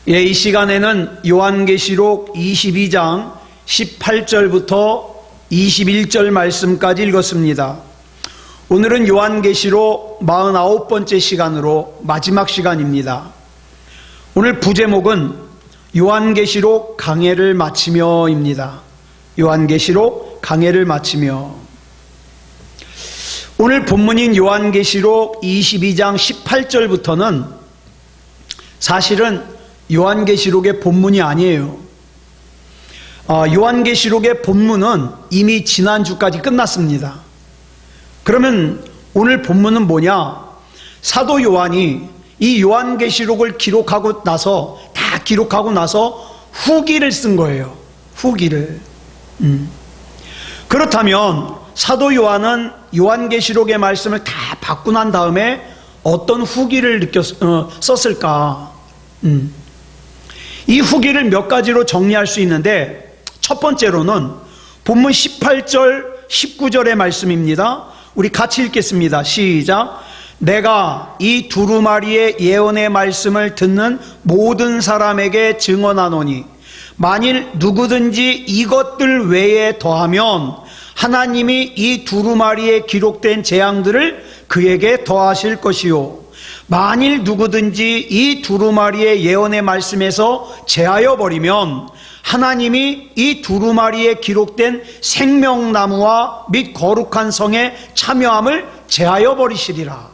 이 시간에는 요한계시록 22장 18절부터 21절 말씀까지 읽었습니다. 오늘은 요한계시록 49번째 시간으로 마지막 시간입니다. 오늘 부제목은 요한계시록 강해를 마치며입니다. 요한계시록 강해를 마치며. 오늘 본문인 요한계시록 22장 18절부터는 사실은 요한계시록의 본문이 아니에요. 요한계시록의 본문은 이미 지난주까지 끝났습니다. 그러면 오늘 본문은 뭐냐? 사도 요한이 이 요한계시록을 기록하고 나서 다 기록하고 나서 후기를 쓴 거예요. 후기를. 그렇다면 사도 요한은 요한계시록의 말씀을 다 받고 난 다음에 어떤 후기를 썼을까? 이 후기를 몇 가지로 정리할 수 있는데, 첫 번째로는 본문 18절 19절의 말씀입니다. 우리 같이 읽겠습니다. 시작. 내가 이 두루마리의 예언의 말씀을 듣는 모든 사람에게 증언하노니 만일 누구든지 이것들 외에 더하면 하나님이 이 두루마리에 기록된 재앙들을 그에게 더하실 것이요, 만일 누구든지 이 두루마리의 예언의 말씀에서 제하여 버리면 하나님이 이 두루마리에 기록된 생명나무와 및 거룩한 성의 참여함을 제하여 버리시리라.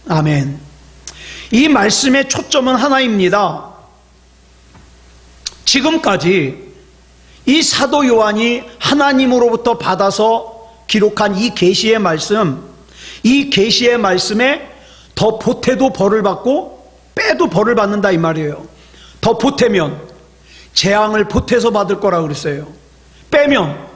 아멘. 이 말씀의 초점은 하나입니다. 지금까지 이 사도 요한이 하나님으로부터 받아서 기록한 이 계시의 말씀, 이 계시의 말씀에 더 보태도 벌을 받고 빼도 벌을 받는다 이 말이에요. 더 보태면 재앙을 보태서 받을 거라고 그랬어요. 빼면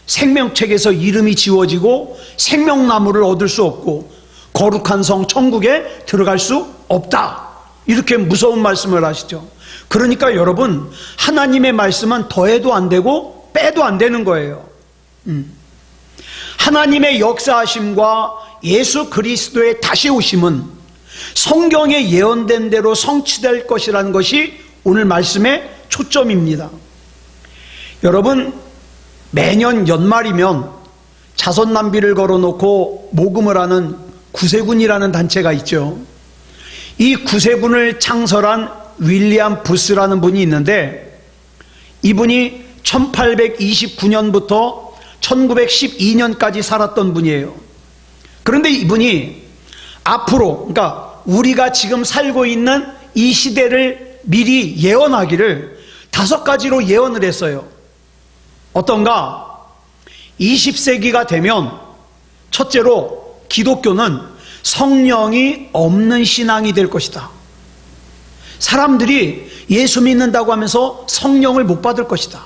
생명책에서 이름이 지워지고 생명나무를 얻을 수 없고 거룩한 성 천국에 들어갈 수 없다. 이렇게 무서운 말씀을 하시죠. 그러니까 여러분, 하나님의 말씀은 더해도 안 되고 빼도 안 되는 거예요. 하나님의 역사하심과 예수 그리스도의 다시 오심은 성경에 예언된 대로 성취될 것이라는 것이 오늘 말씀의 초점입니다. 여러분, 매년 연말이면 자선남비를 걸어놓고 모금을 하는 구세군이라는 단체가 있죠. 이 구세군을 창설한 윌리엄 부스라는 분이 있는데, 이분이 1829년부터 1912년까지 살았던 분이에요. 그런데 이분이 앞으로, 그러니까 우리가 지금 살고 있는 이 시대를 미리 예언하기를 5가지로 예언을 했어요. 어떤가? 20세기가 되면 첫째로 기독교는 성령이 없는 신앙이 될 것이다. 사람들이 예수 믿는다고 하면서 성령을 못 받을 것이다.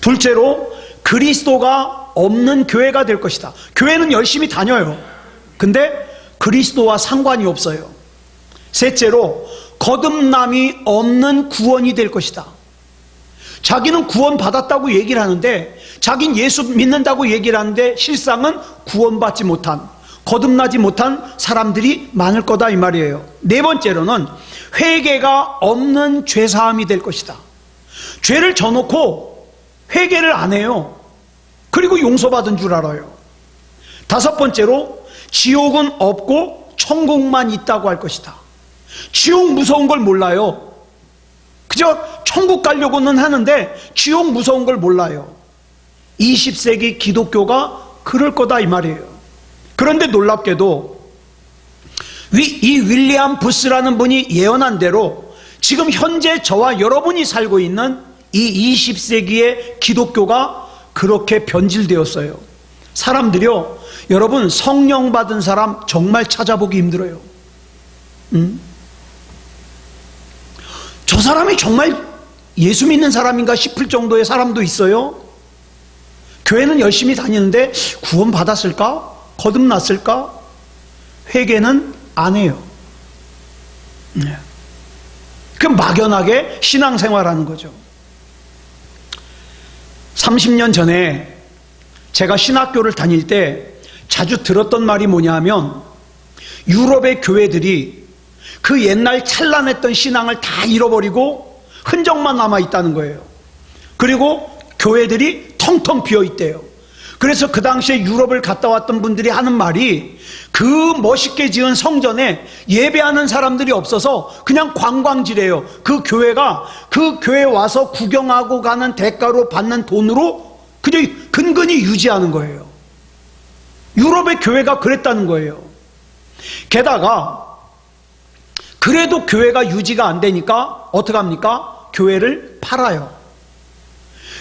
둘째로 그리스도가 없는 교회가 될 것이다. 교회는 열심히 다녀요. 근데 그리스도와 상관이 없어요. 셋째로 거듭남이 없는 구원이 될 것이다. 자기는 구원 받았다고 얘기를 하는데, 자기는 예수 믿는다고 얘기를 하는데 실상은 구원받지 못한, 거듭나지 못한 사람들이 많을 거다 이 말이에요. 네 번째로는 회개가 없는 죄사함이 될 것이다. 죄를 져놓고 회개를 안 해요. 그리고 용서받은 줄 알아요. 5번째로 지옥은 없고 천국만 있다고 할 것이다. 지옥 무서운 걸 몰라요. 그저 천국 가려고는 하는데 지옥 무서운 걸 몰라요. 20세기 기독교가 그럴 거다 이 말이에요. 그런데 놀랍게도 이 윌리엄 부스라는 분이 예언한 대로 지금 현재 저와 여러분이 살고 있는 이 20세기의 기독교가 그렇게 변질되었어요. 사람들이요, 여러분, 성령 받은 사람 정말 찾아보기 힘들어요. 저 사람이 정말 예수 믿는 사람인가 싶을 정도의 사람도 있어요. 교회는 열심히 다니는데 구원 받았을까? 거듭났을까? 회개는 안 해요. 그 막연하게 신앙생활하는 거죠. 30년 전에 제가 신학교를 다닐 때 자주 들었던 말이 뭐냐 하면, 유럽의 교회들이 그 옛날 찬란했던 신앙을 다 잃어버리고 흔적만 남아있다는 거예요. 그리고 교회들이 텅텅 비어있대요. 그래서 그 당시에 유럽을 갔다 왔던 분들이 하는 말이 그 멋있게 지은 성전에 예배하는 사람들이 없어서 그냥 관광지래요. 그 교회가 그 교회 와서 구경하고 가는 대가로 받는 돈으로 그냥 근근히 유지하는 거예요. 유럽의 교회가 그랬다는 거예요. 게다가 그래도 교회가 유지가 안 되니까 어떻게 합니까? 교회를 팔아요.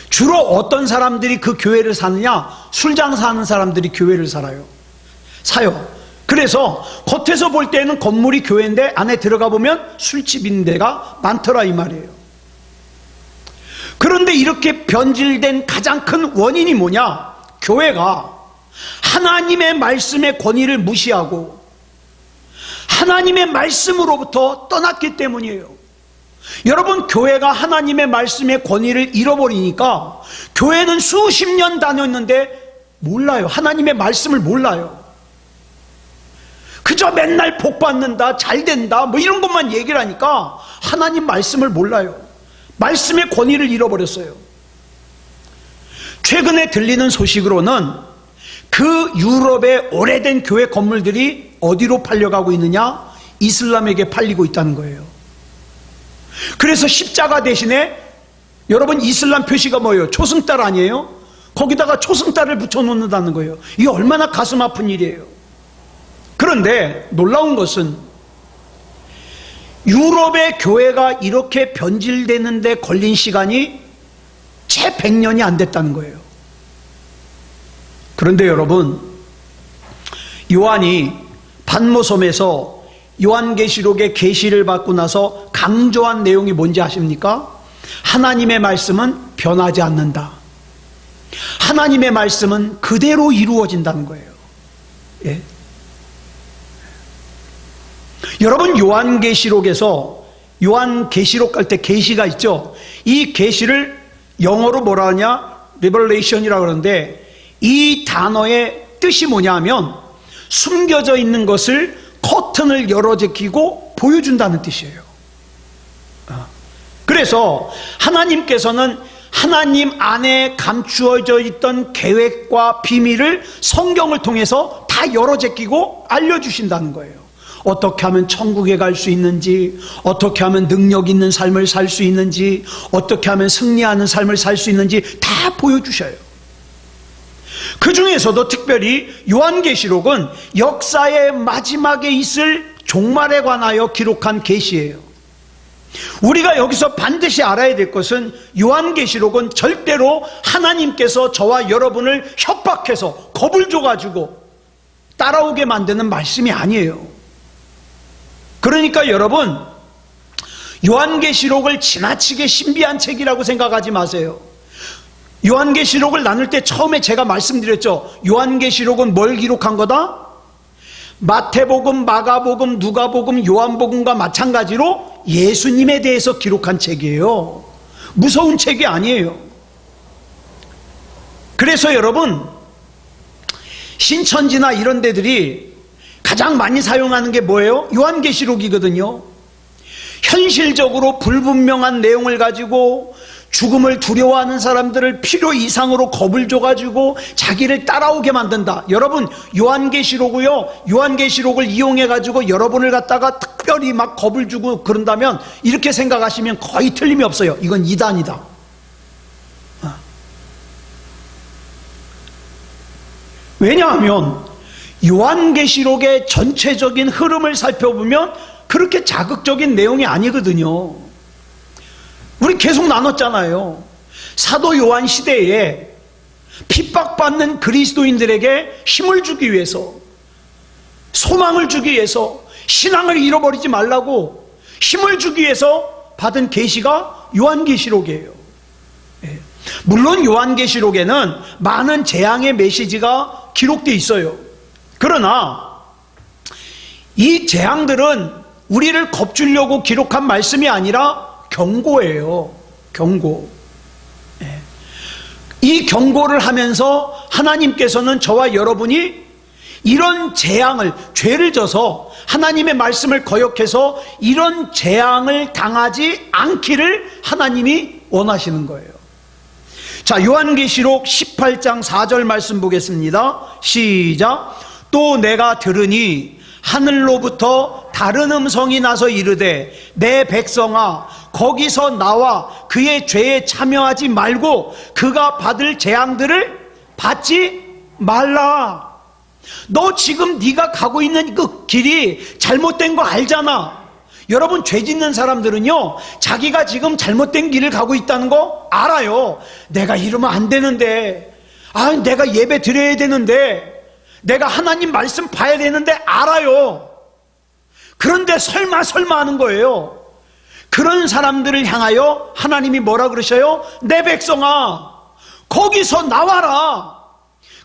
주로 어떤 사람들이 그 교회를 사느냐? 술 장사하는 사람들이 교회를 사요. 그래서 겉에서 볼 때는 건물이 교회인데 안에 들어가 보면 술집인 데가 많더라 이 말이에요. 그런데 이렇게 변질된 가장 큰 원인이 뭐냐? 교회가 하나님의 말씀의 권위를 무시하고 하나님의 말씀으로부터 떠났기 때문이에요. 여러분, 교회가 하나님의 말씀의 권위를 잃어버리니까 교회는 수십 년 다녔는데 몰라요. 하나님의 말씀을 몰라요. 그저 맨날 복 받는다, 잘 된다, 뭐 이런 것만 얘기를 하니까 하나님 말씀을 몰라요. 말씀의 권위를 잃어버렸어요. 최근에 들리는 소식으로는 그 유럽의 오래된 교회 건물들이 어디로 팔려가고 있느냐? 이슬람에게 팔리고 있다는 거예요. 그래서 십자가 대신에 여러분 이슬람 표시가 뭐예요? 초승달 아니에요? 거기다가 초승달을 붙여놓는다는 거예요. 이게 얼마나 가슴 아픈 일이에요. 그런데 놀라운 것은 유럽의 교회가 이렇게 변질되는데 걸린 시간이 채 100년이 안 됐다는 거예요. 그런데 여러분, 요한이 반모섬에서 요한계시록의 계시를 받고 나서 강조한 내용이 뭔지 아십니까? 하나님의 말씀은 변하지 않는다. 하나님의 말씀은 그대로 이루어진다는 거예요. 예? 여러분, 요한계시록에서 요한계시록 갈 때 계시가 있죠. 이 계시를 영어로 뭐라 하냐? Revelation이라고 그러는데 이 단어의 뜻이 뭐냐 하면 숨겨져 있는 것을 커튼을 열어 제끼고 보여준다는 뜻이에요. 그래서 하나님께서는 하나님 안에 감추어져 있던 계획과 비밀을 성경을 통해서 다 열어 제끼고 알려주신다는 거예요. 어떻게 하면 천국에 갈 수 있는지, 어떻게 하면 능력 있는 삶을 살 수 있는지, 어떻게 하면 승리하는 삶을 살 수 있는지 다 보여주셔요. 그 중에서도 특별히 요한계시록은 역사의 마지막에 있을 종말에 관하여 기록한 계시예요. 우리가 여기서 반드시 알아야 될 것은 요한계시록은 절대로 하나님께서 저와 여러분을 협박해서 겁을 줘가지고 따라오게 만드는 말씀이 아니에요. 그러니까 여러분, 요한계시록을 지나치게 신비한 책이라고 생각하지 마세요. 요한계시록을 나눌 때 처음에 제가 말씀드렸죠. 요한계시록은 뭘 기록한 거다? 마태복음, 마가복음, 누가복음, 요한복음과 마찬가지로 예수님에 대해서 기록한 책이에요. 무서운 책이 아니에요. 그래서 여러분, 신천지나 이런 데들이 가장 많이 사용하는 게 뭐예요? 요한계시록이거든요. 현실적으로 불분명한 내용을 가지고 죽음을 두려워하는 사람들을 필요 이상으로 겁을 줘가지고 자기를 따라오게 만든다. 여러분, 요한계시록을요, 요한계시록을 이용해가지고 여러분을 갖다가 특별히 막 겁을 주고 그런다면 이렇게 생각하시면 거의 틀림이 없어요. 이건 이단이다. 왜냐하면 요한계시록의 전체적인 흐름을 살펴보면 그렇게 자극적인 내용이 아니거든요. 우리 계속 나눴잖아요. 사도 요한 시대에 핍박받는 그리스도인들에게 힘을 주기 위해서, 소망을 주기 위해서, 신앙을 잃어버리지 말라고 힘을 주기 위해서 받은 계시가 요한계시록이에요. 물론 요한계시록에는 많은 재앙의 메시지가 기록되어 있어요. 그러나 이 재앙들은 우리를 겁주려고 기록한 말씀이 아니라 경고예요. 경고. 이 경고를 하면서 하나님께서는 저와 여러분이 이런 재앙을, 죄를 져서 하나님의 말씀을 거역해서 이런 재앙을 당하지 않기를 하나님이 원하시는 거예요. 자, 요한계시록 18장 4절 말씀 보겠습니다. 시작. 또 내가 들으니 하늘로부터 다른 음성이 나서 이르되 내 백성아 거기서 나와 그의 죄에 참여하지 말고 그가 받을 재앙들을 받지 말라. 너 지금 네가 가고 있는 그 길이 잘못된 거 알잖아. 여러분, 죄 짓는 사람들은요, 자기가 지금 잘못된 길을 가고 있다는 거 알아요. 내가 이러면 안 되는데, 내가 예배 드려야 되는데, 내가 하나님 말씀 봐야 되는데 알아요. 그런데 설마 하는 거예요. 그런 사람들을 향하여 하나님이 뭐라 그러셔요? 내 백성아, 거기서 나와라.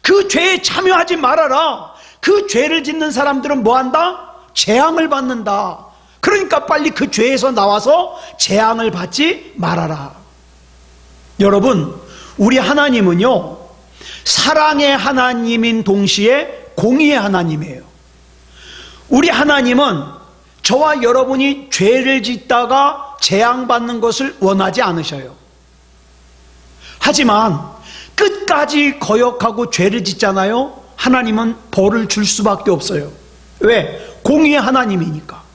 그 죄에 참여하지 말아라. 그 죄를 짓는 사람들은 뭐한다? 재앙을 받는다. 그러니까 빨리 그 죄에서 나와서 재앙을 받지 말아라. 여러분, 우리 하나님은요, 사랑의 하나님인 동시에 공의의 하나님이에요. 우리 하나님은 저와 여러분이 죄를 짓다가 재앙받는 것을 원하지 않으셔요. 하지만 끝까지 거역하고 죄를 짓잖아요. 하나님은 벌을 줄 수밖에 없어요. 왜? 공의의 하나님이니까.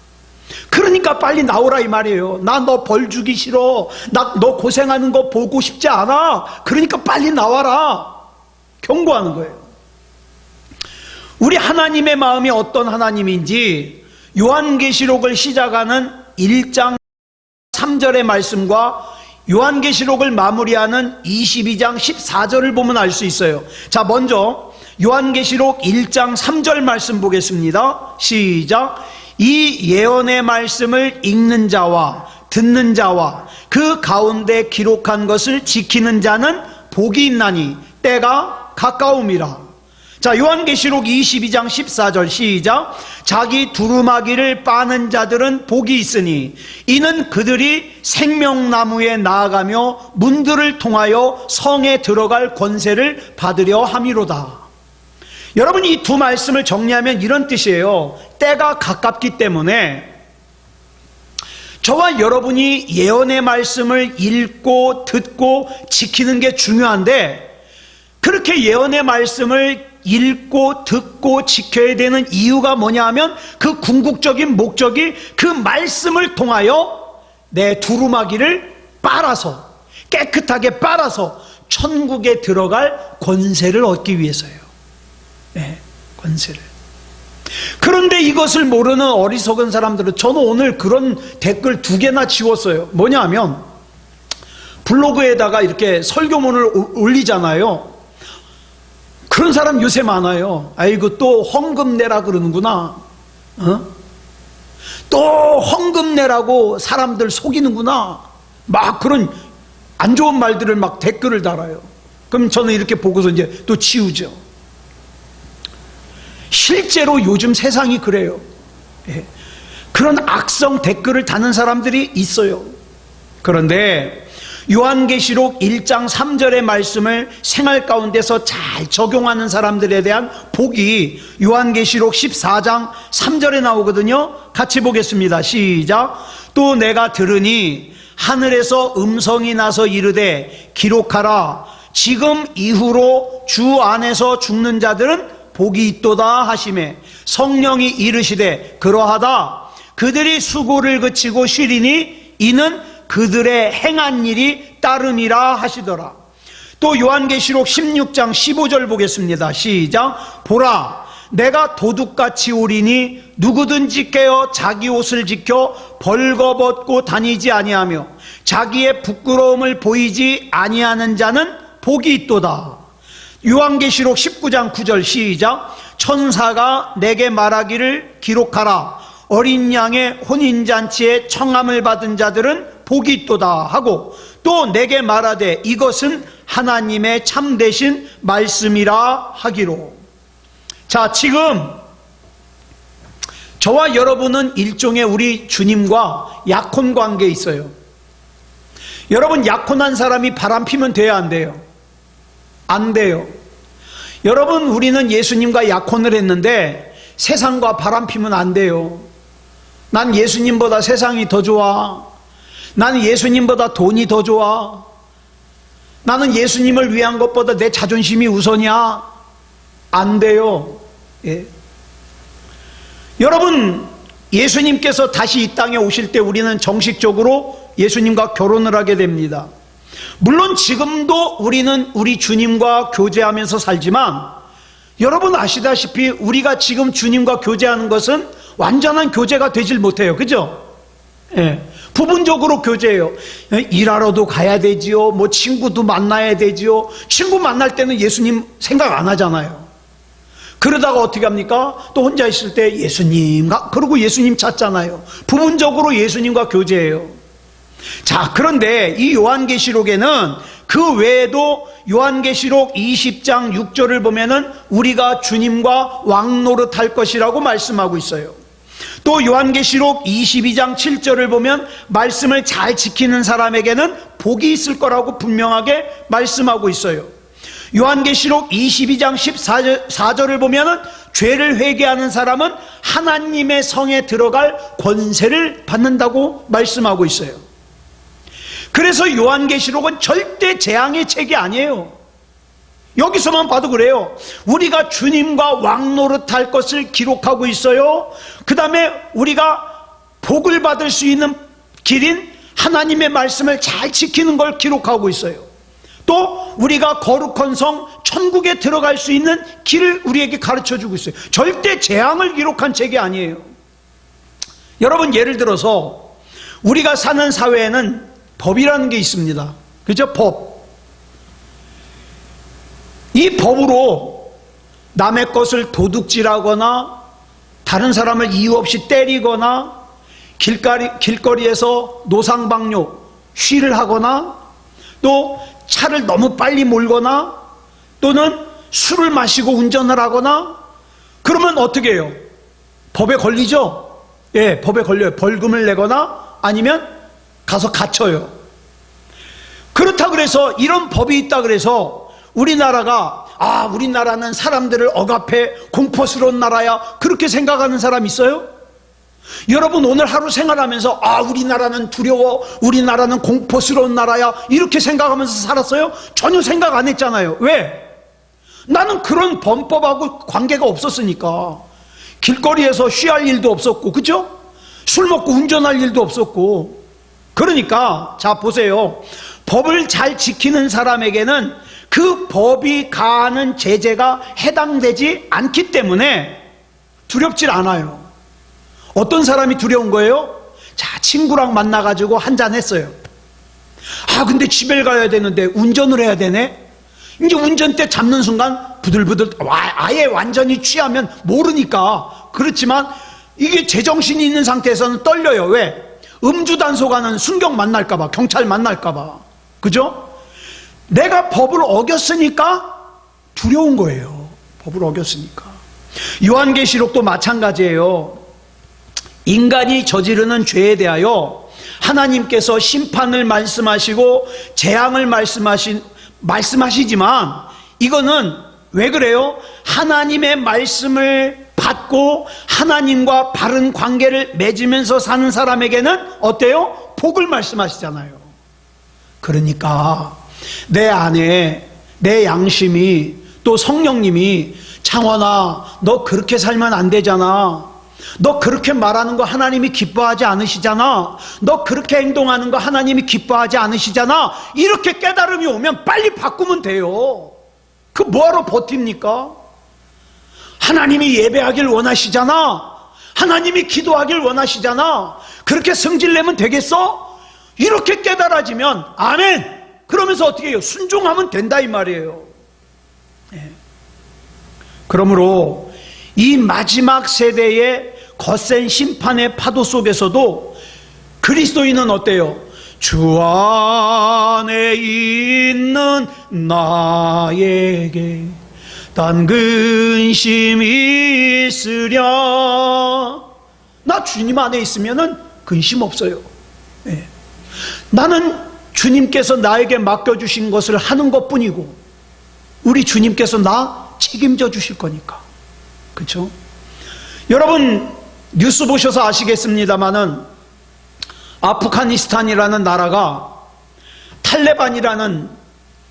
그러니까 빨리 나오라 이 말이에요. 나 너 벌 주기 싫어. 나 너 고생하는 거 보고 싶지 않아. 그러니까 빨리 나와라. 경고하는 거예요. 우리 하나님의 마음이 어떤 하나님인지 요한계시록을 시작하는 1장 3절의 말씀과 요한계시록을 마무리하는 22장 14절을 보면 알 수 있어요. 자, 먼저 요한계시록 1장 3절 말씀 보겠습니다. 시작. 이 예언의 말씀을 읽는 자와 듣는 자와 그 가운데 기록한 것을 지키는 자는 복이 있나니 때가 가까움이라. 자, 요한계시록 22장 14절 시작. 자기 두루마기를 빠는 자들은 복이 있으니 이는 그들이 생명나무에 나아가며 문들을 통하여 성에 들어갈 권세를 받으려 함이로다. 여러분, 이 두 말씀을 정리하면 이런 뜻이에요. 때가 가깝기 때문에 저와 여러분이 예언의 말씀을 읽고 듣고 지키는 게 중요한데, 그렇게 예언의 말씀을 읽고 듣고 지켜야 되는 이유가 뭐냐 하면 그 궁극적인 목적이 그 말씀을 통하여 내 두루마기를 빨아서, 깨끗하게 빨아서 천국에 들어갈 권세를 얻기 위해서예요. 네, 권세를. 그런데 이것을 모르는 어리석은 사람들은, 저는 오늘 그런 댓글 2개나 지웠어요. 뭐냐 하면 블로그에다가 이렇게 설교문을 올리잖아요. 그런 사람 요새 많아요. 아이고, 또 헌금 내라 그러는구나. 또 헌금 내라고 사람들 속이는구나. 막 그런 안 좋은 말들을 막 댓글을 달아요. 그럼 저는 이렇게 보고서 이제 또 지우죠. 실제로 요즘 세상이 그래요. 예. 그런 악성 댓글을 다는 사람들이 있어요. 그런데 요한계시록 1장 3절의 말씀을 생활 가운데서 잘 적용하는 사람들에 대한 복이 요한계시록 14장 3절에 나오거든요. 같이 보겠습니다. 시작. 또 내가 들으니 하늘에서 음성이 나서 이르되 기록하라. 지금 이후로 주 안에서 죽는 자들은 복이 있도다 하시매 성령이 이르시되 그러하다. 그들이 수고를 그치고 쉬리니 이는 그들의 행한 일이 따름이라 하시더라. 또 요한계시록 16장 15절 보겠습니다. 시작. 보라, 내가 도둑같이 오리니 누구든지 깨어 자기 옷을 지켜 벌거벗고 다니지 아니하며 자기의 부끄러움을 보이지 아니하는 자는 복이 있도다. 요한계시록 19장 9절 시작. 천사가 내게 말하기를 기록하라. 어린 양의 혼인잔치에 청함을 받은 자들은 복이 있도다 하고, 또 내게 말하되 이것은 하나님의 참되신 말씀이라 하기로. 자, 지금 저와 여러분은 일종의 우리 주님과 약혼 관계에 있어요. 여러분, 약혼한 사람이 바람 피면 돼야 안 돼요? 안 돼요. 여러분, 우리는 예수님과 약혼을 했는데 세상과 바람 피면 안 돼요. 난 예수님보다 세상이 더 좋아. 나는 예수님보다 돈이 더 좋아. 나는 예수님을 위한 것보다 내 자존심이 우선이야. 안 돼요. 예. 여러분, 예수님께서 다시 이 땅에 오실 때 우리는 정식적으로 예수님과 결혼을 하게 됩니다. 물론 지금도 우리는 우리 주님과 교제하면서 살지만 여러분 아시다시피 우리가 지금 주님과 교제하는 것은 완전한 교제가 되질 못해요. 그죠? 예. 부분적으로 교제해요. 일하러도 가야 되지요. 뭐 친구도 만나야 되지요. 친구 만날 때는 예수님 생각 안 하잖아요. 그러다가 어떻게 합니까? 또 혼자 있을 때 예수님, 그러고 예수님 찾잖아요. 부분적으로 예수님과 교제해요. 자, 그런데 이 요한계시록에는 그 외에도 요한계시록 20장 6절을 보면은 우리가 주님과 왕노릇할 것이라고 말씀하고 있어요. 또 요한계시록 22장 7절을 보면 말씀을 잘 지키는 사람에게는 복이 있을 거라고 분명하게 말씀하고 있어요. 요한계시록 22장 14절을 보면은 죄를 회개하는 사람은 하나님의 성에 들어갈 권세를 받는다고 말씀하고 있어요. 그래서 요한계시록은 절대 재앙의 책이 아니에요. 여기서만 봐도 그래요. 우리가 주님과 왕노릇할 것을 기록하고 있어요. 그 다음에 우리가 복을 받을 수 있는 길인 하나님의 말씀을 잘 지키는 걸 기록하고 있어요. 또 우리가 거룩한 성 천국에 들어갈 수 있는 길을 우리에게 가르쳐주고 있어요. 절대 재앙을 기록한 책이 아니에요. 여러분, 예를 들어서 우리가 사는 사회에는 법이라는 게 있습니다. 그죠? 법. 이 법으로 남의 것을 도둑질하거나 다른 사람을 이유 없이 때리거나 길거리에서 노상방뇨, 쉬를 하거나 또 차를 너무 빨리 몰거나 또는 술을 마시고 운전을 하거나 그러면 어떻게 해요? 법에 걸리죠? 예, 법에 걸려요. 벌금을 내거나 아니면 가서 갇혀요. 그렇다 그래서 이런 법이 있다 그래서 우리나라가 우리나라는 사람들을 억압해 공포스러운 나라야 그렇게 생각하는 사람 있어요? 여러분 오늘 하루 생활하면서 우리나라는 두려워, 우리나라는 공포스러운 나라야 이렇게 생각하면서 살았어요? 전혀 생각 안 했잖아요. 왜? 나는 그런 범법하고 관계가 없었으니까. 길거리에서 쉬할 일도 없었고, 그죠? 술 먹고 운전할 일도 없었고. 그러니까 자 보세요. 법을 잘 지키는 사람에게는 그 법이 가하는 제재가 해당되지 않기 때문에 두렵질 않아요. 어떤 사람이 두려운 거예요? 자, 친구랑 만나가지고 한잔 했어요. 근데 집에 가야 되는데 운전을 해야 되네? 이제 운전대 잡는 순간 부들부들 아예 완전히 취하면 모르니까. 그렇지만 이게 제정신이 있는 상태에서는 떨려요. 왜? 음주단속하는 순경 만날까봐, 경찰 만날까봐. 그죠? 내가 법을 어겼으니까 두려운 거예요. 법을 어겼으니까. 요한계시록도 마찬가지예요. 인간이 저지르는 죄에 대하여 하나님께서 심판을 말씀하시고 재앙을 말씀하시지만 이거는 왜 그래요? 하나님의 말씀을 받고 하나님과 바른 관계를 맺으면서 사는 사람에게는 어때요? 복을 말씀하시잖아요. 그러니까 내 안에 내 양심이 또 성령님이 창원아 너 그렇게 살면 안 되잖아. 너 그렇게 말하는 거 하나님이 기뻐하지 않으시잖아. 너 그렇게 행동하는 거 하나님이 기뻐하지 않으시잖아. 이렇게 깨달음이 오면 빨리 바꾸면 돼요. 그 뭐하러 버팁니까? 하나님이 예배하길 원하시잖아. 하나님이 기도하길 원하시잖아. 그렇게 성질내면 되겠어? 이렇게 깨달아지면 아멘. 그러면서 어떻게 해요? 순종하면 된다 이 말이에요. 네. 그러므로 이 마지막 세대의 거센 심판의 파도 속에서도 그리스도인은 어때요? 주 안에 있는 나에게 단 근심이 있으랴. 나 주님 안에 있으면은 근심 없어요. 네. 나는 주님께서 나에게 맡겨주신 것을 하는 것뿐이고 우리 주님께서 나 책임져 주실 거니까. 그렇죠? 여러분 뉴스 보셔서 아시겠습니다마는 아프가니스탄이라는 나라가 탈레반이라는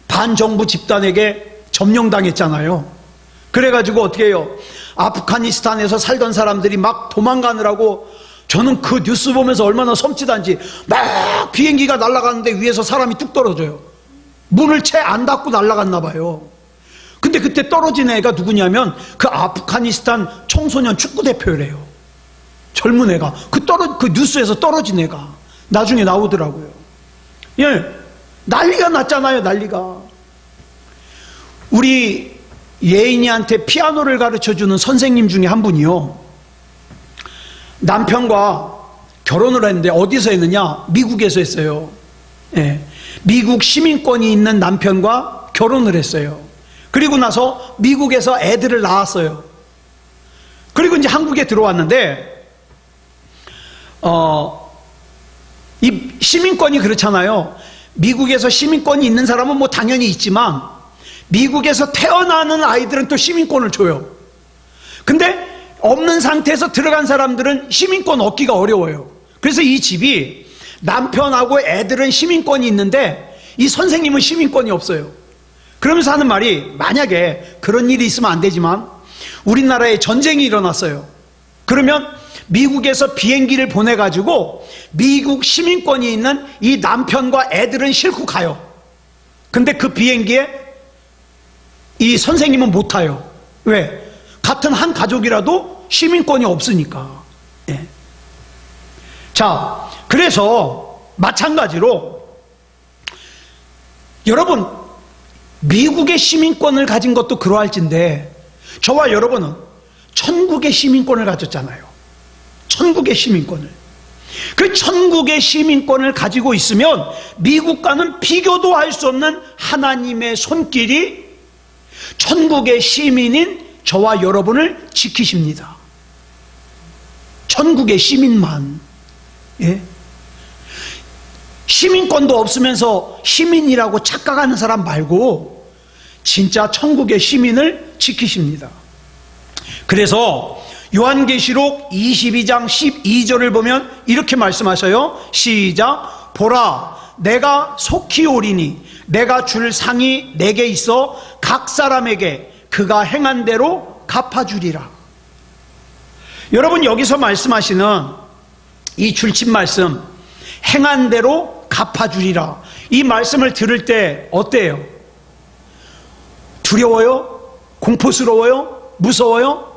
반정부 집단에게 점령당했잖아요. 그래가지고 어떻게 해요? 아프가니스탄에서 살던 사람들이 막 도망가느라고, 저는 그 뉴스 보면서 얼마나 섬찟한지, 막 비행기가 날아가는데 위에서 사람이 뚝 떨어져요. 문을 채 안 닫고 날아갔나 봐요. 근데 그때 떨어진 애가 누구냐면 그 아프가니스탄 청소년 축구 대표래요. 젊은 애가 그 뉴스에서 떨어진 애가 나중에 나오더라고요. 예, 난리가 났잖아요. 난리가. 우리 예인이한테 피아노를 가르쳐주는 선생님 중에 한 분이요, 남편과 결혼을 했는데 어디서 했느냐? 미국에서 했어요. 예, 미국 시민권이 있는 남편과 결혼을 했어요. 그리고 나서 미국에서 애들을 낳았어요. 그리고 이제 한국에 들어왔는데 이 시민권이 그렇잖아요. 미국에서 시민권이 있는 사람은 뭐 당연히 있지만 미국에서 태어나는 아이들은 또 시민권을 줘요. 근데 없는 상태에서 들어간 사람들은 시민권 얻기가 어려워요. 그래서 이 집이 남편하고 애들은 시민권이 있는데 이 선생님은 시민권이 없어요. 그러면서 하는 말이, 만약에 그런 일이 있으면 안 되지만 우리나라에 전쟁이 일어났어요. 그러면 미국에서 비행기를 보내가지고 미국 시민권이 있는 이 남편과 애들은 싣고 가요. 근데 그 비행기에 이 선생님은 못 타요. 왜? 같은 한 가족이라도 시민권이 없으니까. 예. 자, 그래서 마찬가지로 여러분, 미국의 시민권을 가진 것도 그러할진데 저와 여러분은 천국의 시민권을 가졌잖아요. 천국의 시민권을. 그 천국의 시민권을 가지고 있으면 미국과는 비교도 할 수 없는 하나님의 손길이 천국의 시민인 저와 여러분을 지키십니다. 천국의 시민만. 예? 시민권도 없으면서 시민이라고 착각하는 사람 말고 진짜 천국의 시민을 지키십니다. 그래서 요한계시록 22장 12절을 보면 이렇게 말씀하셔요. 시작. 보라, 내가 속히 오리니 내가 줄 상이 내게 있어 각 사람에게 그가 행한 대로 갚아주리라. 여러분, 여기서 말씀하시는 이 줄침 말씀, 행한 대로 갚아주리라, 이 말씀을 들을 때 어때요? 두려워요? 공포스러워요? 무서워요?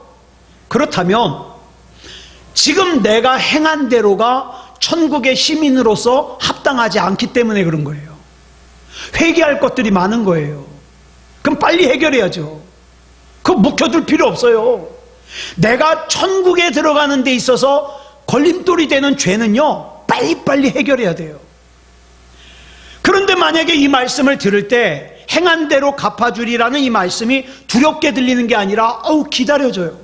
그렇다면 지금 내가 행한 대로가 천국의 시민으로서 합당하지 않기 때문에 그런 거예요. 회개할 것들이 많은 거예요. 그럼 빨리 해결해야죠. 그거 묵혀둘 필요 없어요. 내가 천국에 들어가는 데 있어서 걸림돌이 되는 죄는요, 빨리빨리 해결해야 돼요. 그런데 만약에 이 말씀을 들을 때 행한 대로 갚아주리라는 이 말씀이 두렵게 들리는 게 아니라 기다려줘요.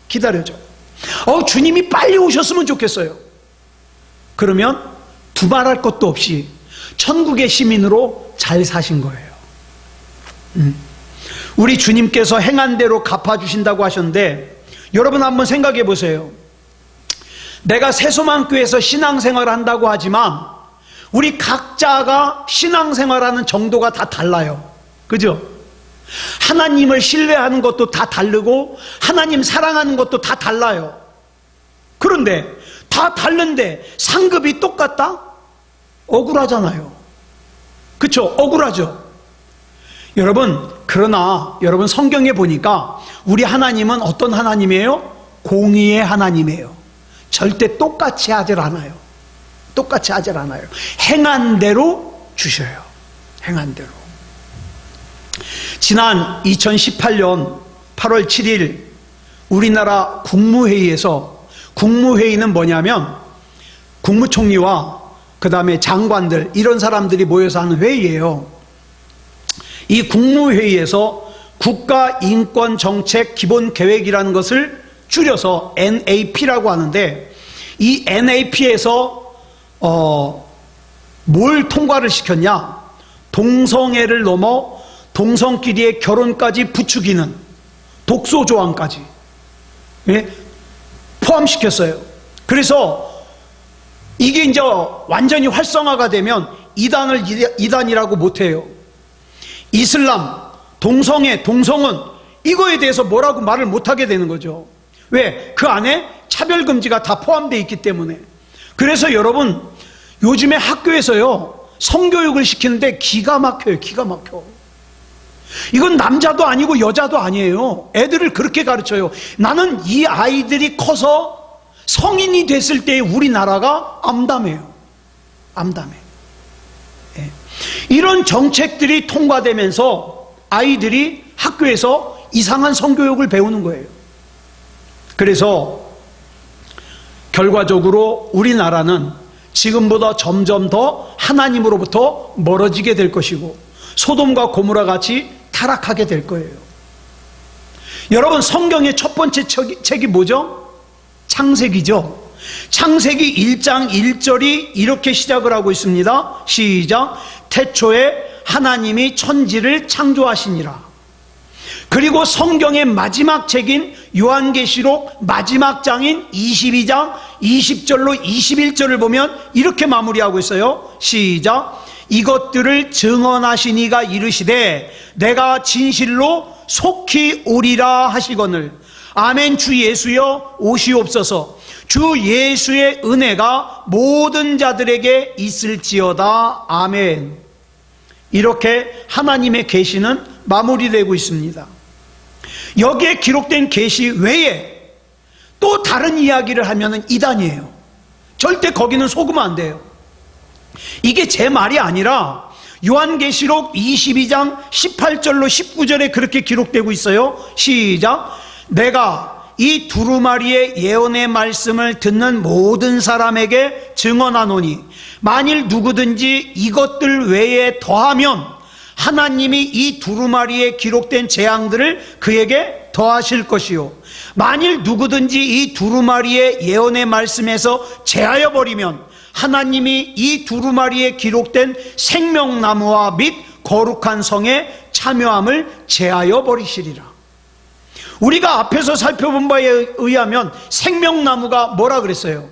기다려줘. 주님이 빨리 오셨으면 좋겠어요. 그러면 두말할 것도 없이 천국의 시민으로 잘 사신 거예요. 우리 주님께서 행한 대로 갚아주신다고 하셨는데, 여러분 한번 생각해 보세요. 내가 새소망교회에서 신앙생활을 한다고 하지만 우리 각자가 신앙생활하는 정도가 다 달라요. 그죠? 하나님을 신뢰하는 것도 다 다르고 하나님 사랑하는 것도 다 달라요. 그런데 다 다른데 상급이 똑같다? 억울하잖아요. 그쵸? 억울하죠? 여러분, 그러나 여러분 성경에 보니까 우리 하나님은 어떤 하나님이에요? 공의의 하나님이에요. 절대 똑같이 하질 않아요. 똑같이 하질 않아요. 행한 대로 주셔요. 행한 대로. 지난 2018년 8월 7일 우리나라 국무회의에서, 국무회의는 뭐냐면 국무총리와 그 다음에 장관들, 이런 사람들이 모여서 하는 회의예요. 이 국무회의에서 국가인권정책기본계획이라는 것을 줄여서 NAP라고 하는데, 이 NAP에서 뭘 통과를 시켰냐? 동성애를 넘어 동성끼리의 결혼까지 부추기는 독소조항까지, 예? 포함시켰어요. 그래서 이게 이제 완전히 활성화가 되면 이단을 이단이라고 못해요. 이슬람, 동성애, 동성은 이거에 대해서 뭐라고 말을 못하게 되는 거죠. 왜? 그 안에 차별금지가 다 포함되어 있기 때문에. 그래서 여러분, 요즘에 학교에서요 성교육을 시키는데 기가 막혀요. 기가 막혀. 이건 남자도 아니고 여자도 아니에요. 애들을 그렇게 가르쳐요. 나는 이 아이들이 커서 성인이 됐을 때 우리나라가 암담해요. 암담해. 예. 이런 정책들이 통과되면서 아이들이 학교에서 이상한 성교육을 배우는 거예요. 그래서 결과적으로 우리나라는 지금보다 점점 더 하나님으로부터 멀어지게 될 것이고 소돔과 고모라 같이 타락하게 될 거예요. 여러분, 성경의 첫 번째 책이 뭐죠? 창세기죠. 창세기 1장 1절이 이렇게 시작을 하고 있습니다. 시작. 태초에 하나님이 천지를 창조하시니라. 그리고 성경의 마지막 책인 요한계시록 마지막 장인 22장 20절로 21절을 보면 이렇게 마무리하고 있어요. 시작. 이것들을 증언하신 이가 이르시되 내가 진실로 속히 오리라 하시거늘. 아멘. 주 예수여 오시옵소서. 주 예수의 은혜가 모든 자들에게 있을지어다. 아멘. 이렇게 하나님의 계시는 마무리되고 있습니다. 여기에 기록된 계시 외에 또 다른 이야기를 하면은 이단이에요. 절대 거기는 속으면 안 돼요. 이게 제 말이 아니라 요한계시록 22장 18절로 19절에 그렇게 기록되고 있어요. 시작. 내가 이 두루마리의 예언의 말씀을 듣는 모든 사람에게 증언하노니 만일 누구든지 이것들 외에 더하면 하나님이 이 두루마리에 기록된 재앙들을 그에게 더하실 것이요 만일 누구든지 이 두루마리의 예언의 말씀에서 제하여 버리면 하나님이 이 두루마리에 기록된 생명나무와 및 거룩한 성의 참여함을 제하여 버리시리라. 우리가 앞에서 살펴본 바에 의하면 생명나무가 뭐라 그랬어요?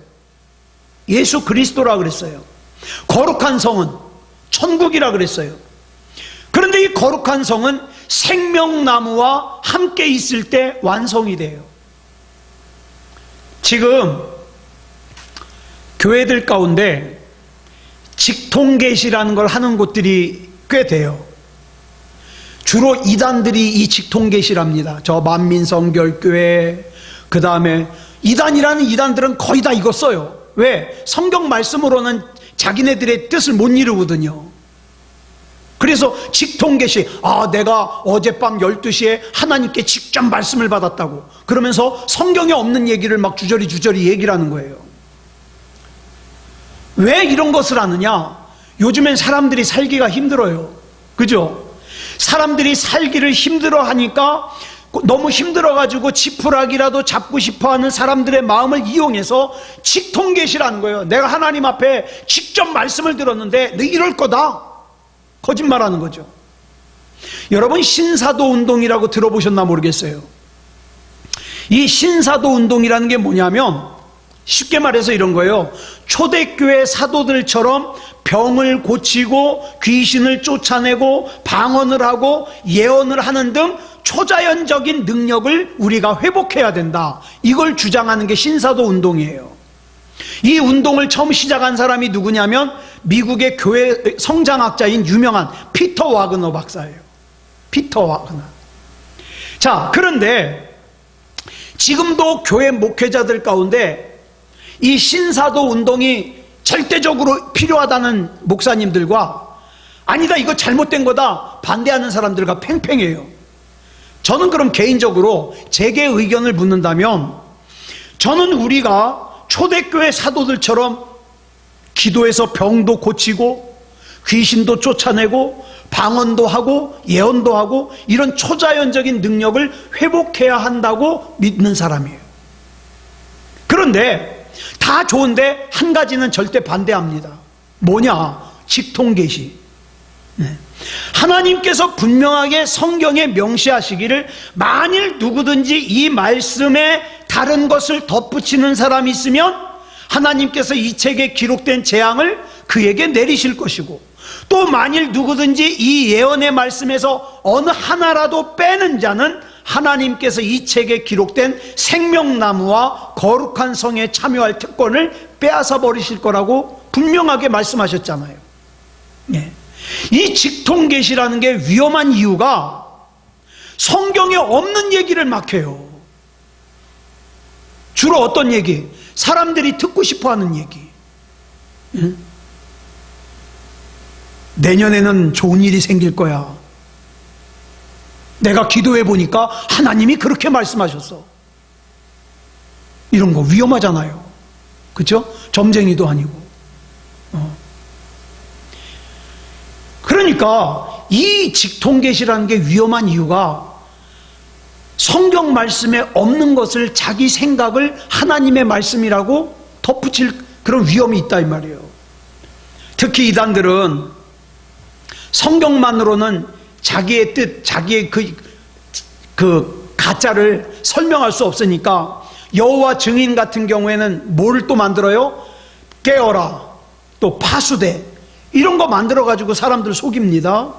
예수 그리스도라 그랬어요. 거룩한 성은 천국이라 그랬어요. 그런데 이 거룩한 성은 생명나무와 함께 있을 때 완성이 돼요. 지금 교회들 가운데 직통계시라는 걸 하는 곳들이 꽤 돼요. 주로 이단들이 이 직통계시랍니다. 저 만민성결교회, 그 다음에 이단이라는 이단들은 거의 다 이거 써요. 왜? 성경 말씀으로는 자기네들의 뜻을 못 이루거든요. 그래서 직통계시, 내가 어젯밤 12시에 하나님께 직접 말씀을 받았다고 그러면서 성경에 없는 얘기를 막 주저리 얘기를 하는 거예요. 왜 이런 것을 하느냐? 요즘엔 사람들이 살기가 힘들어요. 그죠? 사람들이 살기를 힘들어 하니까 너무 힘들어가지고 지푸라기라도 잡고 싶어하는 사람들의 마음을 이용해서 직통계시라는 거예요. 내가 하나님 앞에 직접 말씀을 들었는데 너 이럴 거다. 거짓말하는 거죠. 여러분, 신사도 운동이라고 들어보셨나 모르겠어요. 이 신사도 운동이라는 게 뭐냐면 쉽게 말해서 이런 거예요. 초대교회 사도들처럼 병을 고치고 귀신을 쫓아내고 방언을 하고 예언을 하는 등 초자연적인 능력을 우리가 회복해야 된다. 이걸 주장하는 게 신사도 운동이에요. 이 운동을 처음 시작한 사람이 누구냐면 미국의 교회 성장학자인 유명한 피터 와그너 박사예요. 피터 와그너. 자, 그런데 지금도 교회 목회자들 가운데 이 신사도 운동이 절대적으로 필요하다는 목사님들과 아니다, 이거 잘못된 거다 반대하는 사람들과 팽팽해요. 저는 그럼 개인적으로 제게 의견을 묻는다면 저는 우리가 초대교회 사도들처럼 기도해서 병도 고치고 귀신도 쫓아내고 방언도 하고 예언도 하고 이런 초자연적인 능력을 회복해야 한다고 믿는 사람이에요. 그런데 다 좋은데 한 가지는 절대 반대합니다. 뭐냐? 직통계시. 하나님께서 분명하게 성경에 명시하시기를 만일 누구든지 이 말씀에 다른 것을 덧붙이는 사람이 있으면 하나님께서 이 책에 기록된 재앙을 그에게 내리실 것이고, 또 만일 누구든지 이 예언의 말씀에서 어느 하나라도 빼는 자는 하나님께서 이 책에 기록된 생명나무와 거룩한 성에 참여할 특권을 빼앗아 버리실 거라고 분명하게 말씀하셨잖아요. 예. 이 직통계시라는 게 위험한 이유가 성경에 없는 얘기를 막 해요. 주로 어떤 얘기? 사람들이 듣고 싶어하는 얘기. 예? 내년에는 좋은 일이 생길 거야. 내가 기도해 보니까 하나님이 그렇게 말씀하셨어. 이런 거 위험하잖아요. 그렇죠? 점쟁이도 아니고. 그러니까 이 직통계시라는 게 위험한 이유가 성경 말씀에 없는 것을 자기 생각을 하나님의 말씀이라고 덧붙일 그런 위험이 있다 이 말이에요. 특히 이단들은 성경만으로는 자기의 뜻, 자기의 그 가짜를 설명할 수 없으니까 여호와 증인 같은 경우에는 뭘 또 만들어요? 깨어라, 또 파수대, 이런 거 만들어 가지고 사람들 속입니다.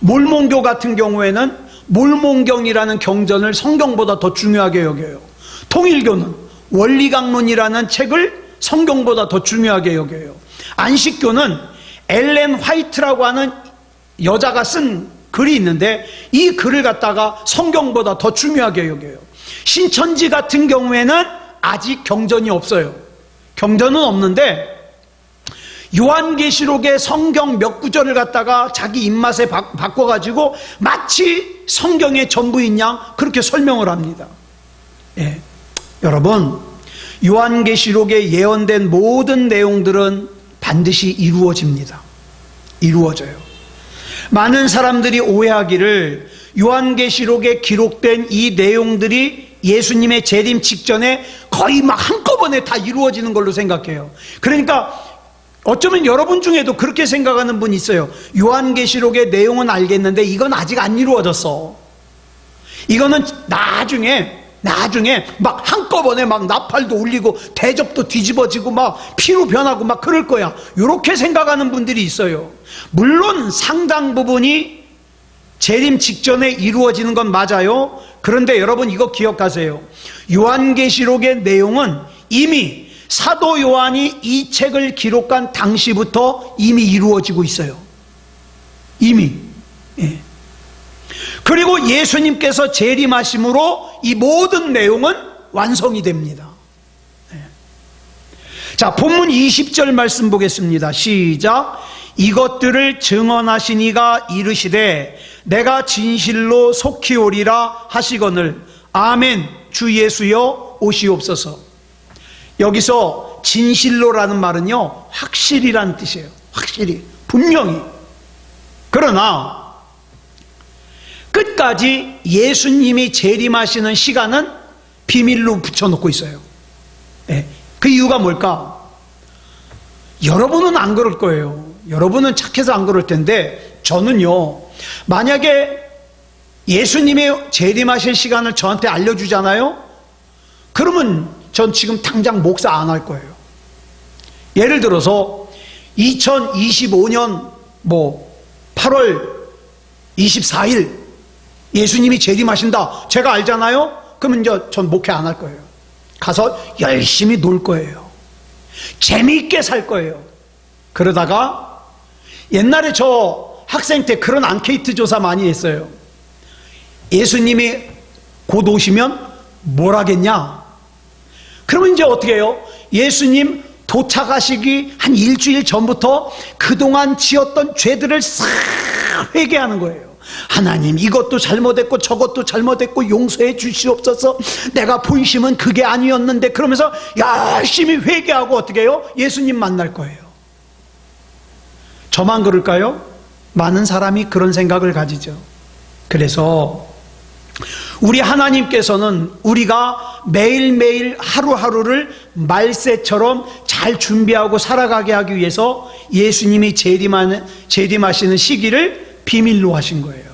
몰몬교 같은 경우에는 몰몬경이라는 경전을 성경보다 더 중요하게 여겨요. 통일교는 원리강론이라는 책을 성경보다 더 중요하게 여겨요. 안식교는 엘렌 화이트라고 하는 여자가 쓴 글이 있는데 이 글을 갖다가 성경보다 더 중요하게 여겨요. 신천지 같은 경우에는 아직 경전이 없어요. 경전은 없는데 요한계시록의 성경 몇 구절을 갖다가 자기 입맛에 바꿔가지고 마치 성경의 전부인 양 그렇게 설명을 합니다. 예. 여러분, 요한계시록에 예언된 모든 내용들은 반드시 이루어집니다. 이루어져요. 많은 사람들이 오해하기를 요한계시록에 기록된 이 내용들이 예수님의 재림 직전에 거의 막 한꺼번에 다 이루어지는 걸로 생각해요. 그러니까 어쩌면 여러분 중에도 그렇게 생각하는 분이 있어요. 요한계시록의 내용은 알겠는데 이건 아직 안 이루어졌어. 이거는 나중에 막 한꺼번에 막 나팔도 울리고 대접도 뒤집어지고 막 피로 변하고 막 그럴 거야. 이렇게 생각하는 분들이 있어요. 물론 상당 부분이 재림 직전에 이루어지는 건 맞아요. 그런데 여러분 이거 기억하세요. 요한계시록의 내용은 이미 사도 요한이 이 책을 기록한 당시부터 이미 이루어지고 있어요. 이미. 예. 그리고 예수님께서 재림하심으로 이 모든 내용은 완성이 됩니다. 예. 자, 본문 20절 말씀 보겠습니다. 시작. 이것들을 증언하신 이가 이르시되 내가 진실로 속히 오리라 하시거늘 아멘. 주 예수여 오시옵소서. 여기서 진실로라는 말은요, 확실이란 뜻이에요. 확실히, 분명히. 그러나 끝까지 예수님이 재림하시는 시간은 비밀로 붙여놓고 있어요. 네. 그 이유가 뭘까? 여러분은 안 그럴 거예요. 여러분은 착해서 안 그럴 텐데 저는요, 만약에 예수님의 재림하실 시간을 저한테 알려주잖아요? 그러면 전 지금 당장 목사 안 할 거예요. 예를 들어서 2025년 8월 24일 예수님이 재림하신다. 제가 알잖아요? 그러면 이제 전 목회 안 할 거예요. 가서 열심히 놀 거예요. 재미있게 살 거예요. 그러다가 옛날에 저 학생 때 그런 앙케이트 조사 많이 했어요. 예수님이 곧 오시면 뭘 하겠냐? 그러면 이제 어떻게 해요? 예수님 도착하시기 한 일주일 전부터 그동안 지었던 죄들을 싹 회개하는 거예요. 하나님, 이것도 잘못했고 저것도 잘못했고 용서해 주시옵소서. 내가 본심은 그게 아니었는데, 그러면서 열심히 회개하고 어떻게 해요? 예수님 만날 거예요. 저만 그럴까요? 많은 사람이 그런 생각을 가지죠. 그래서 우리 하나님께서는 우리가 매일매일 하루하루를 말세처럼 잘 준비하고 살아가게 하기 위해서 예수님이 재림하시는 시기를 비밀로 하신 거예요.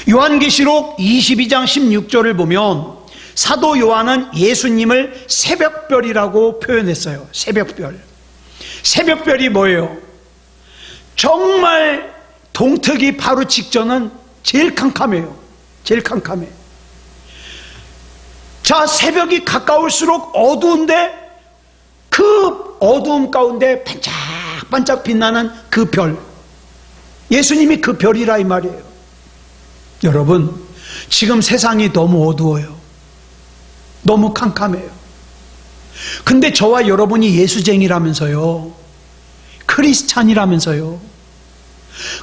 요한계시록 22장 16절을 보면 사도 요한은 예수님을 새벽별이라고 표현했어요. 새벽별. 새벽별이 뭐예요? 정말 동트기 바로 직전은 제일 캄캄해요. 제일 캄캄해. 자, 새벽이 가까울수록 어두운데 그 어두움 가운데 반짝반짝 빛나는 그 별. 예수님이 그 별이라 이 말이에요. 여러분, 지금 세상이 너무 어두워요. 너무 캄캄해요. 근데 저와 여러분이 예수쟁이라면서요. 크리스찬이라면서요.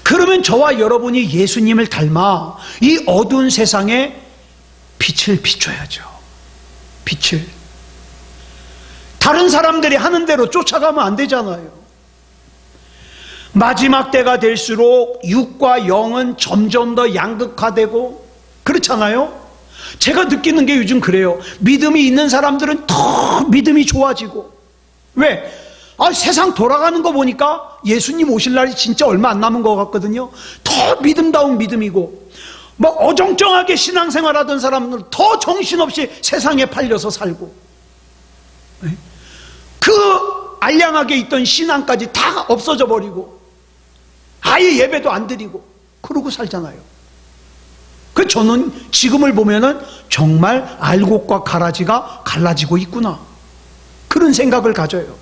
그러면 저와 여러분이 예수님을 닮아 이 어두운 세상에 빛을 비춰야죠. 빛을. 다른 사람들이 하는 대로 쫓아가면 안 되잖아요. 마지막 때가 될수록 육과 영은 점점 더 양극화되고 그렇잖아요. 제가 느끼는 게 요즘 그래요. 믿음이 있는 사람들은 더 믿음이 좋아지고. 왜? 세상 돌아가는 거 보니까 예수님 오실 날이 진짜 얼마 안 남은 것 같거든요. 더 믿음다운 믿음이고, 막 어정쩡하게 신앙생활 하던 사람들은 더 정신없이 세상에 팔려서 살고, 그 알량하게 있던 신앙까지 다 없어져 버리고, 아예 예배도 안 드리고, 그러고 살잖아요. 그 저는 지금을 보면은 정말 알곡과 가라지가 갈라지고 있구나. 그런 생각을 가져요.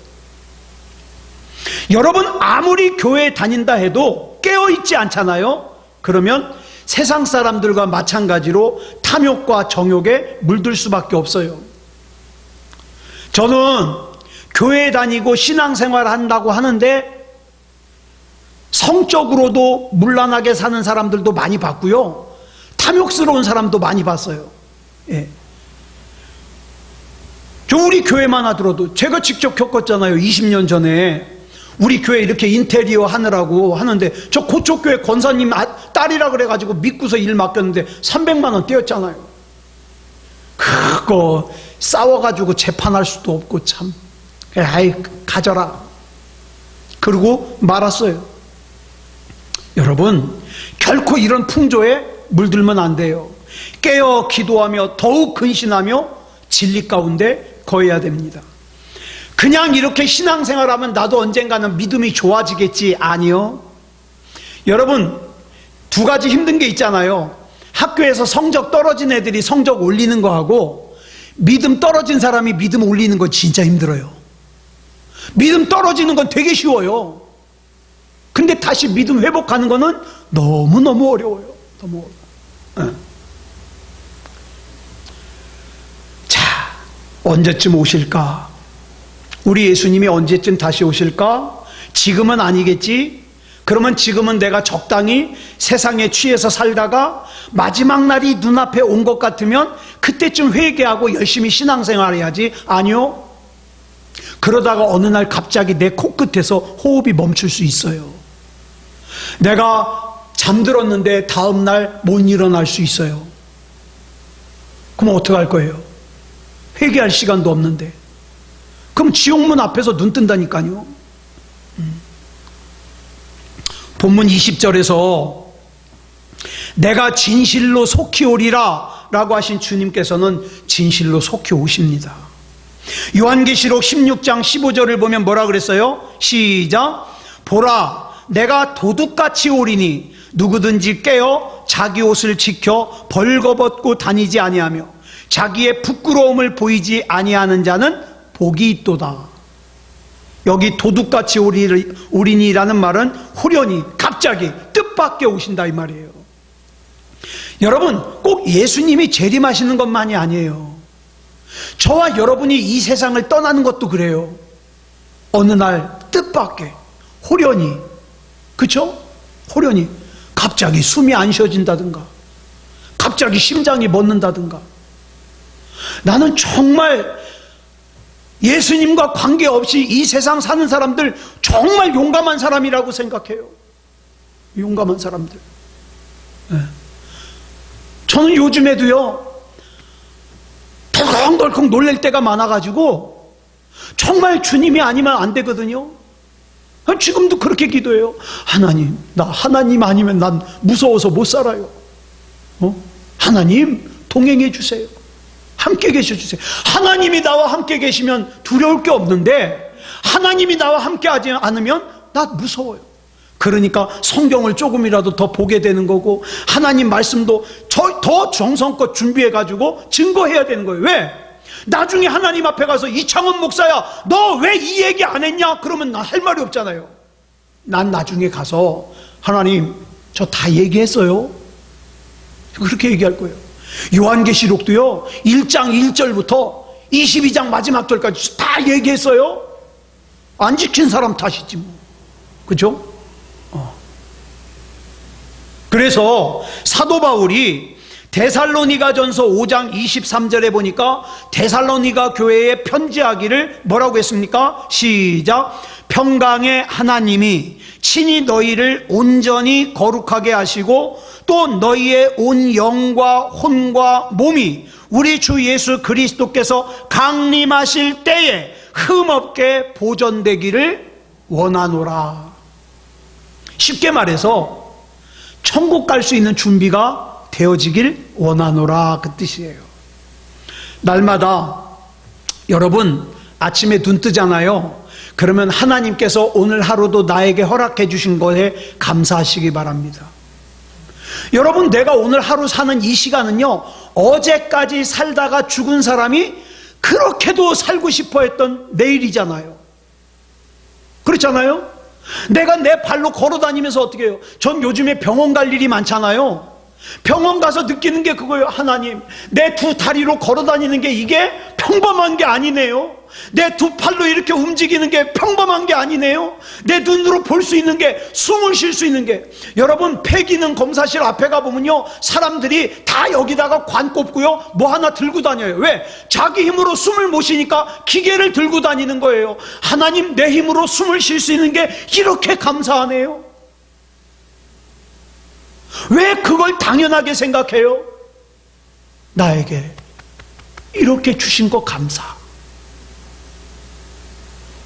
여러분, 아무리 교회에 다닌다 해도 깨어있지 않잖아요. 그러면 세상 사람들과 마찬가지로 탐욕과 정욕에 물들 수밖에 없어요. 저는 교회에 다니고 신앙생활 한다고 하는데 성적으로도 문란하게 사는 사람들도 많이 봤고요. 탐욕스러운 사람도 많이 봤어요. 예. 저 우리 교회만 하더라도 제가 직접 겪었잖아요. 20년 전에 우리 교회 이렇게 인테리어 하느라고 하는데 저 고척교회 권사님 딸이라 그래가지고 믿고서 일 맡겼는데 300만 원 떼었잖아요. 그거 싸워가지고 재판할 수도 없고 참. 아이 가져라. 그러고 말았어요. 여러분, 결코 이런 풍조에 물들면 안 돼요. 깨어 기도하며 더욱 근신하며 진리 가운데 거해야 됩니다. 그냥 이렇게 신앙생활하면 나도 언젠가는 믿음이 좋아지겠지. 아니요. 여러분, 두 가지 힘든 게 있잖아요. 학교에서 성적 떨어진 애들이 성적 올리는 거하고 믿음 떨어진 사람이 믿음 올리는 건 진짜 힘들어요. 믿음 떨어지는 건 되게 쉬워요. 근데 다시 믿음 회복하는 거는 너무너무 어려워요. 너무 어려워요. 자, 언제쯤 오실까? 우리 예수님이 언제쯤 다시 오실까? 지금은 아니겠지? 그러면 지금은 내가 적당히 세상에 취해서 살다가 마지막 날이 눈앞에 온 것 같으면 그때쯤 회개하고 열심히 신앙생활 해야지. 아니요. 그러다가 어느 날 갑자기 내 코끝에서 호흡이 멈출 수 있어요. 내가 잠들었는데 다음 날 못 일어날 수 있어요. 그럼 어떡할 거예요? 회개할 시간도 없는데. 그럼 지옥문 앞에서 눈 뜬다니까요. 본문 20절에서 내가 진실로 속히 오리라 라고 하신 주님께서는 진실로 속히 오십니다. 요한계시록 16장 15절을 보면 뭐라 그랬어요? 시작. 보라, 내가 도둑같이 오리니 누구든지 깨어 자기 옷을 지켜 벌거벗고 다니지 아니하며 자기의 부끄러움을 보이지 아니하는 자는 복이 있도다. 여기 도둑같이 오리니라는 말은 후련히 갑자기 뜻밖의 오신다 이 말이에요. 여러분, 꼭 예수님이 재림하시는 것만이 아니에요. 저와 여러분이 이 세상을 떠나는 것도 그래요. 어느 날 뜻밖의 호련히, 그쵸? 호련히 갑자기 숨이 안 쉬어진다든가 갑자기 심장이 멎는다든가. 나는 정말 예수님과 관계없이 이 세상 사는 사람들 정말 용감한 사람이라고 생각해요. 용감한 사람들. 네. 저는 요즘에도요 덜컹덜컹 놀랄 때가 많아가지고 정말 주님이 아니면 안 되거든요. 지금도 그렇게 기도해요. 하나님, 나 하나님 아니면 난 무서워서 못 살아요. 하나님 동행해 주세요. 함께 계셔주세요. 하나님이 나와 함께 계시면 두려울 게 없는데 하나님이 나와 함께 하지 않으면 나 무서워요. 그러니까 성경을 조금이라도 더 보게 되는 거고 하나님 말씀도 더 정성껏 준비해가지고 증거해야 되는 거예요. 왜? 나중에 하나님 앞에 가서 이창원 목사야 너 왜 이 얘기 안 했냐? 그러면 나 할 말이 없잖아요. 난 나중에 가서 하나님 저 다 얘기했어요. 그렇게 얘기할 거예요. 요한계시록도요 1장 1절부터 22장 마지막 절까지 다 얘기했어요. 안 지킨 사람 탓이지 뭐. 그죠? 그래서 사도 바울이 데살로니가전서 5장 23절에 보니까 데살로니가 교회에 편지하기를 뭐라고 했습니까? 시작. 평강의 하나님이 친히 너희를 온전히 거룩하게 하시고 또 너희의 온 영과 혼과 몸이 우리 주 예수 그리스도께서 강림하실 때에 흠없게 보존되기를 원하노라. 쉽게 말해서 천국 갈 수 있는 준비가 되어지길 원하노라, 그 뜻이에요. 날마다 여러분 아침에 눈 뜨잖아요. 그러면 하나님께서 오늘 하루도 나에게 허락해 주신 것에 감사하시기 바랍니다. 여러분, 내가 오늘 하루 사는 이 시간은요, 어제까지 살다가 죽은 사람이 그렇게도 살고 싶어 했던 내일이잖아요. 그렇잖아요? 내가 내 발로 걸어 다니면서 어떻게 해요? 전 요즘에 병원 갈 일이 많잖아요. 병원 가서 느끼는 게 그거예요. 하나님, 내 두 다리로 걸어 다니는 게 이게 평범한 게 아니네요. 내 두 팔로 이렇게 움직이는 게 평범한 게 아니네요. 내 눈으로 볼 수 있는 게, 숨을 쉴 수 있는 게. 여러분, 폐기능 검사실 앞에 가보면요, 사람들이 다 여기다가 관 꼽고요, 뭐 하나 들고 다녀요. 왜? 자기 힘으로 숨을 못 쉬니까 기계를 들고 다니는 거예요. 하나님, 내 힘으로 숨을 쉴 수 있는 게 이렇게 감사하네요. 왜 그걸 당연하게 생각해요? 나에게 이렇게 주신 거 감사.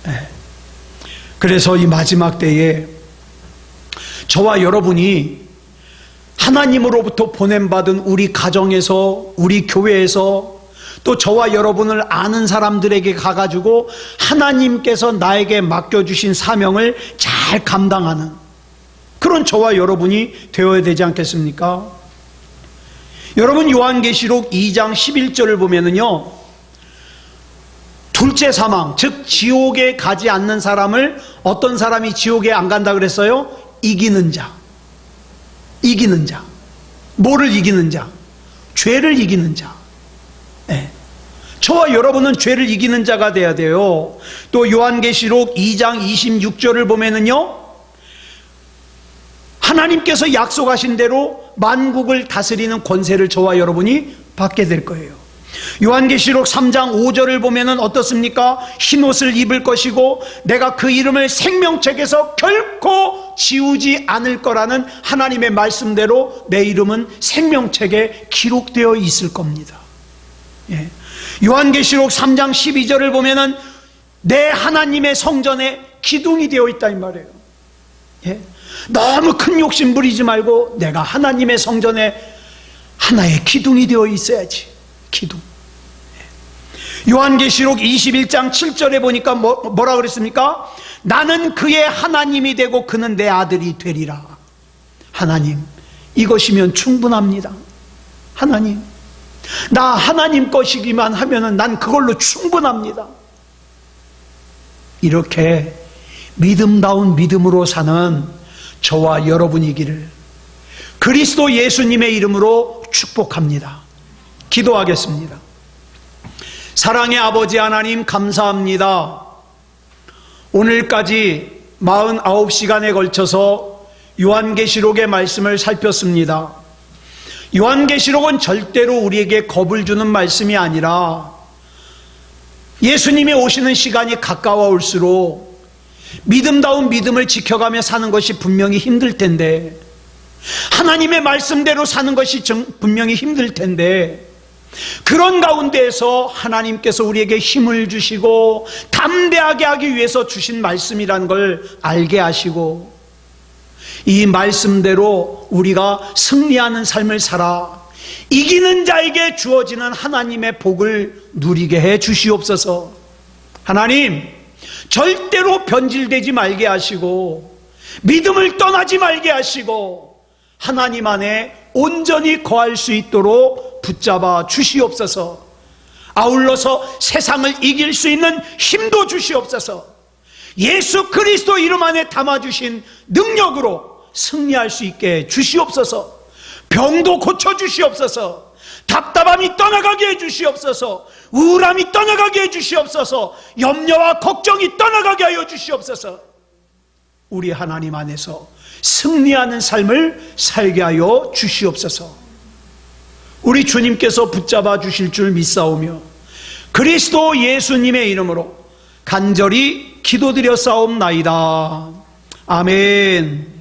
네. 그래서 이 마지막 때에 저와 여러분이 하나님으로부터 보냄받은 우리 가정에서, 우리 교회에서, 또 저와 여러분을 아는 사람들에게 가가지고 하나님께서 나에게 맡겨주신 사명을 잘 감당하는 그런 저와 여러분이 되어야 되지 않겠습니까? 여러분, 요한계시록 2장 11절을 보면은요, 둘째 사망, 즉 지옥에 가지 않는 사람을, 어떤 사람이 지옥에 안 간다 그랬어요? 이기는 자. 이기는 자. 뭐를 이기는 자? 죄를 이기는 자. 네. 저와 여러분은 죄를 이기는 자가 돼야 돼요. 또 요한계시록 2장 26절을 보면은요, 하나님께서 약속하신 대로 만국을 다스리는 권세를 저와 여러분이 받게 될 거예요. 요한계시록 3장 5절을 보면은 어떻습니까? 흰옷을 입을 것이고 내가 그 이름을 생명책에서 결코 지우지 않을 거라는 하나님의 말씀대로 내 이름은 생명책에 기록되어 있을 겁니다. 예. 요한계시록 3장 12절을 보면은 내 하나님의 성전에 기둥이 되어 있다 이 말이에요. 예. 너무 큰 욕심 부리지 말고 내가 하나님의 성전에 하나의 기둥이 되어 있어야지. 기둥. 요한계시록 21장 7절에 보니까 뭐라 그랬습니까? 나는 그의 하나님이 되고 그는 내 아들이 되리라. 하나님, 이것이면 충분합니다. 하나님, 나 하나님 것이기만 하면은 난 그걸로 충분합니다. 이렇게 믿음다운 믿음으로 사는 저와 여러분이기를 그리스도 예수님의 이름으로 축복합니다. 기도하겠습니다. 사랑의 아버지 하나님, 감사합니다. 오늘까지 49시간에 걸쳐서 요한계시록의 말씀을 살폈습니다. 요한계시록은 절대로 우리에게 겁을 주는 말씀이 아니라 예수님이 오시는 시간이 가까워올수록 믿음다운 믿음을 지켜가며 사는 것이 분명히 힘들 텐데, 하나님의 말씀대로 사는 것이 분명히 힘들 텐데, 그런 가운데에서 하나님께서 우리에게 힘을 주시고 담대하게 하기 위해서 주신 말씀이라는 걸 알게 하시고, 이 말씀대로 우리가 승리하는 삶을 살아 이기는 자에게 주어지는 하나님의 복을 누리게 해 주시옵소서. 하나님, 절대로 변질되지 말게 하시고 믿음을 떠나지 말게 하시고 하나님 안에 온전히 거할 수 있도록 붙잡아 주시옵소서. 아울러서 세상을 이길 수 있는 힘도 주시옵소서. 예수 그리스도 이름 안에 담아주신 능력으로 승리할 수 있게 주시옵소서. 병도 고쳐주시옵소서. 답답함이 떠나가게 해주시옵소서. 우울함이 떠나가게 해주시옵소서. 염려와 걱정이 떠나가게 하여 주시옵소서. 우리 하나님 안에서 승리하는 삶을 살게 하여 주시옵소서. 우리 주님께서 붙잡아 주실 줄 믿사오며 그리스도 예수님의 이름으로 간절히 기도드려 싸움나이다. 아멘.